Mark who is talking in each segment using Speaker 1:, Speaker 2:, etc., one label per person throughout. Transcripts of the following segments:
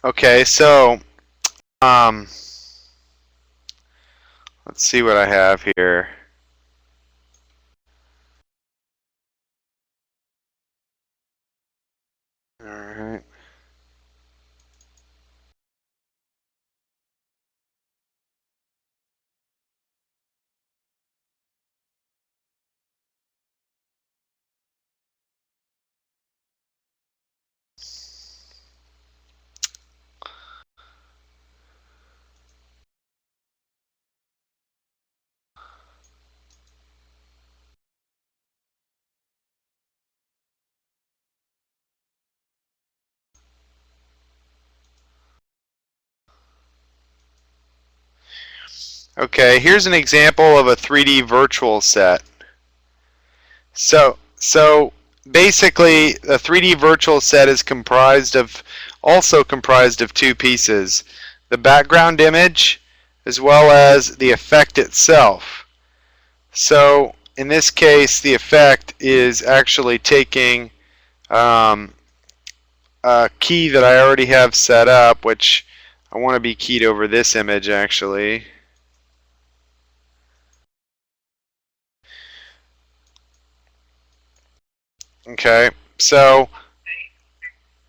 Speaker 1: Okay, so let's see what I have here. All right. Okay, here's an example of a 3D virtual set. So basically, a 3D virtual set is also comprised of two pieces: the background image as well as the effect itself. So in this case, the effect is actually taking a key that I already have set up, which I want to be keyed over this image actually. Okay, so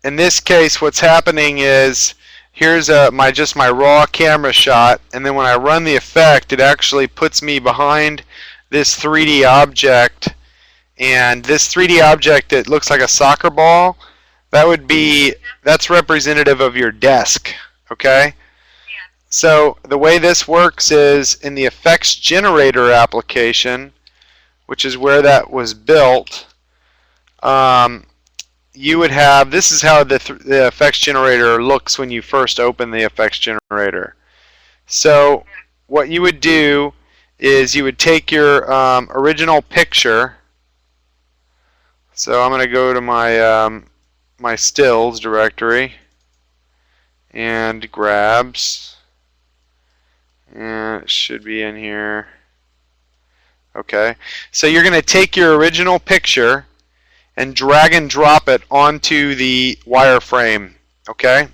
Speaker 1: in this case, what's happening is here's my raw camera shot, and then when I run the effect, it actually puts me behind this 3D object, and this 3D object that looks like a soccer ball, that's representative of your desk. Okay. So the way this works is in the effects generator application, which is where that was built. You would have, this is how the effects generator looks when you first open the effects generator. So what you would do is you would take your original picture. So I'm going to go to my my stills directory and grabs, and it should be in here. Okay, so you're going to take your original picture and drag and drop it onto the wireframe. Okay,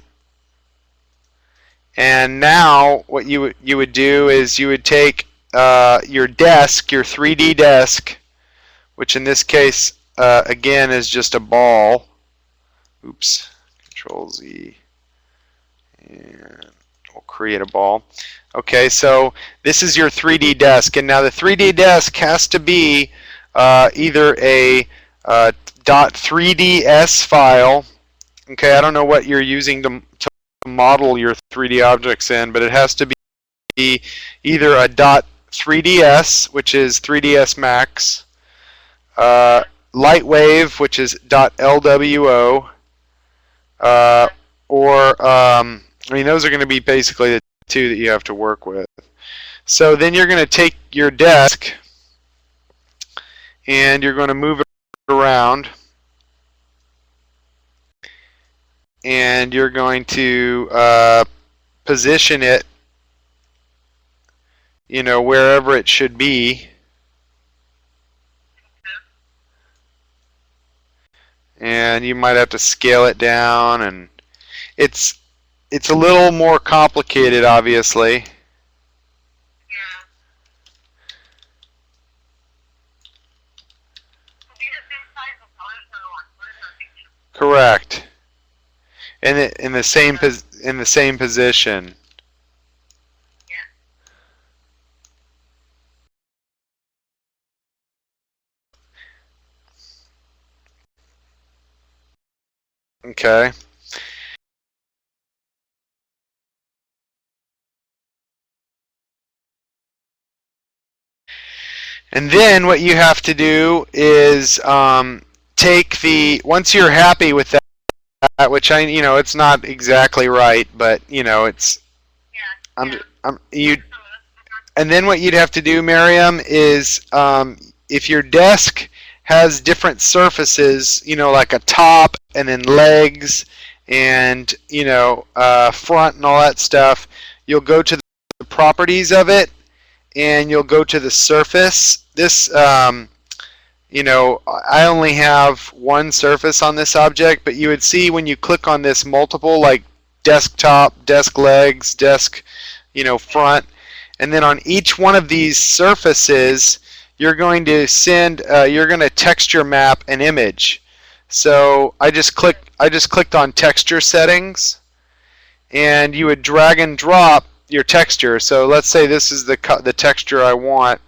Speaker 1: and now what you would do is you would take your desk, your 3D desk, which in this case again is just a ball. Oops, Control Z, and we'll create a ball. Okay, so this is your 3D desk, and now the 3D desk has to be either a .3ds file. Okay, I don't know what you're using to model your 3D objects in, but it has to be either a .3ds, which is 3ds max, Lightwave, which is .lwo, or I mean, those are going to be basically the two that you have to work with. So then you're going to take your desk and you're going to move it around, and you're going to position it, you know, wherever it should be. And you might have to scale it down, and it's a little more complicated, obviously. Correct. And in the same position. Okay. And then what you have to do is take once you're happy with that, which you know, it's not exactly right, but you know, it's and then what you'd have to do, Miriam, is if your desk has different surfaces, you know, like a top and then legs and, you know, front and all that stuff, you'll go to the properties of it and you'll go to the surface. This, you know, I only have one surface on this object, but you would see when you click on this multiple, like desktop, desk legs, desk, front. And then on each one of these surfaces, you're going to texture map an image. So I just clicked on texture settings, and you would drag and drop your texture. So let's say this is the texture I want.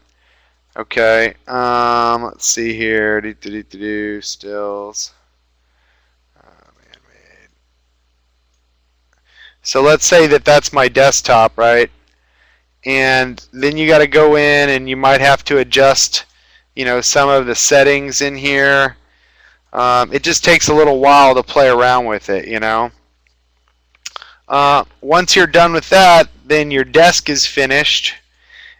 Speaker 1: Okay, let's see here. Stills. Man-made. So let's say that's my desktop, right? And then you got to go in, and you might have to adjust, some of the settings in here. It just takes a little while to play around with it, Once you're done with that, then your desk is finished,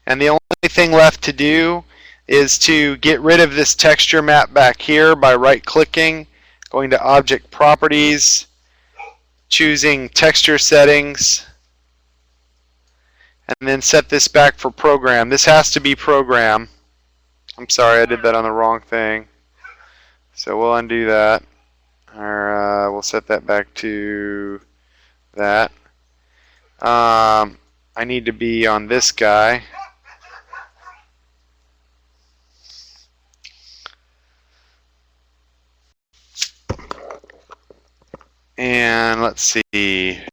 Speaker 1: and the only thing left to do is to get rid of this texture map back here by right-clicking, going to Object Properties, choosing Texture Settings, and then set this back for Program. This has to be Program. I'm sorry, I did that on the wrong thing. So we'll undo that. Or we'll set that back to that. I need to be on this guy. And let's see.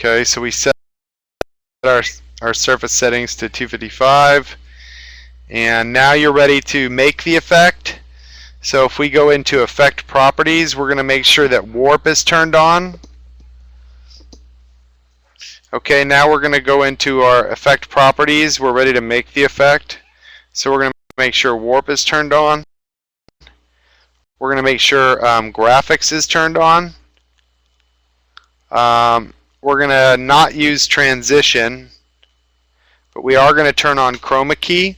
Speaker 1: Okay, so we set our surface settings to 255, and now you're ready to make the effect. So if we go into Effect Properties, we're going to make sure that Warp is turned on. Okay, now we're going to go into our Effect Properties. We're ready to make the effect. So we're going to make sure Warp is turned on. We're going to make sure Graphics is turned on. We're going to not use Transition, but we are going to turn on Chroma Key.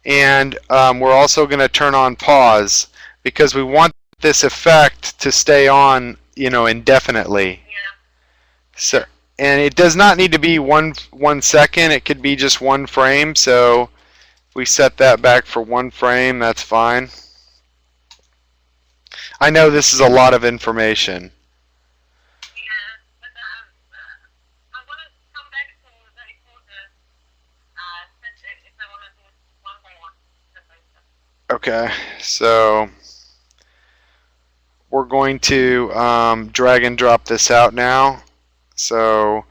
Speaker 1: And we're also going to turn on Pause, because we want this effect to stay on, indefinitely. So, and it does not need to be one second. It could be just one frame. So if we set that back for 1 frame, that's fine. I know this is a lot of information.
Speaker 2: I want to come back to the recorder if I want to do one more.
Speaker 1: Okay, so we're going to drag and drop this out now. So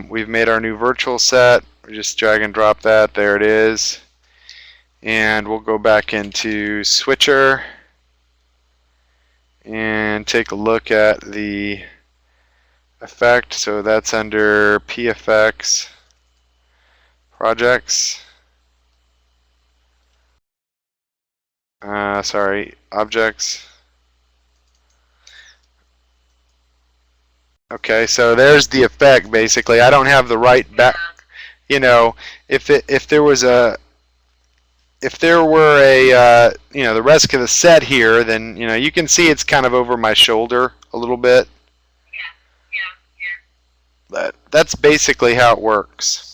Speaker 1: we've made our new virtual set. We just drag and drop that. There it is. And we'll go back into Switcher and take a look at the effect. So that's under PFX Projects. Sorry, Objects. Okay, so there's the effect. Basically, I don't have the right back. If there were a the rest of the set here, then you can see it's kind of over my shoulder a little bit.
Speaker 2: Yeah.
Speaker 1: But that's basically how it works.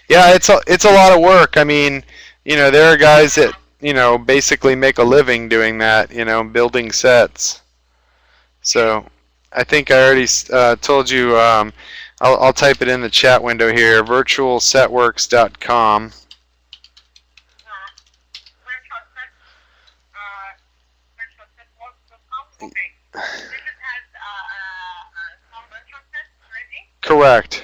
Speaker 1: Yeah, it's a lot of work. I mean, there are guys that basically make a living doing that. Building sets. So I think I already told you. I'll type it in the chat window here. Virtualsetworks.com.
Speaker 2: Okay. This has some virtual sets already?
Speaker 1: Correct.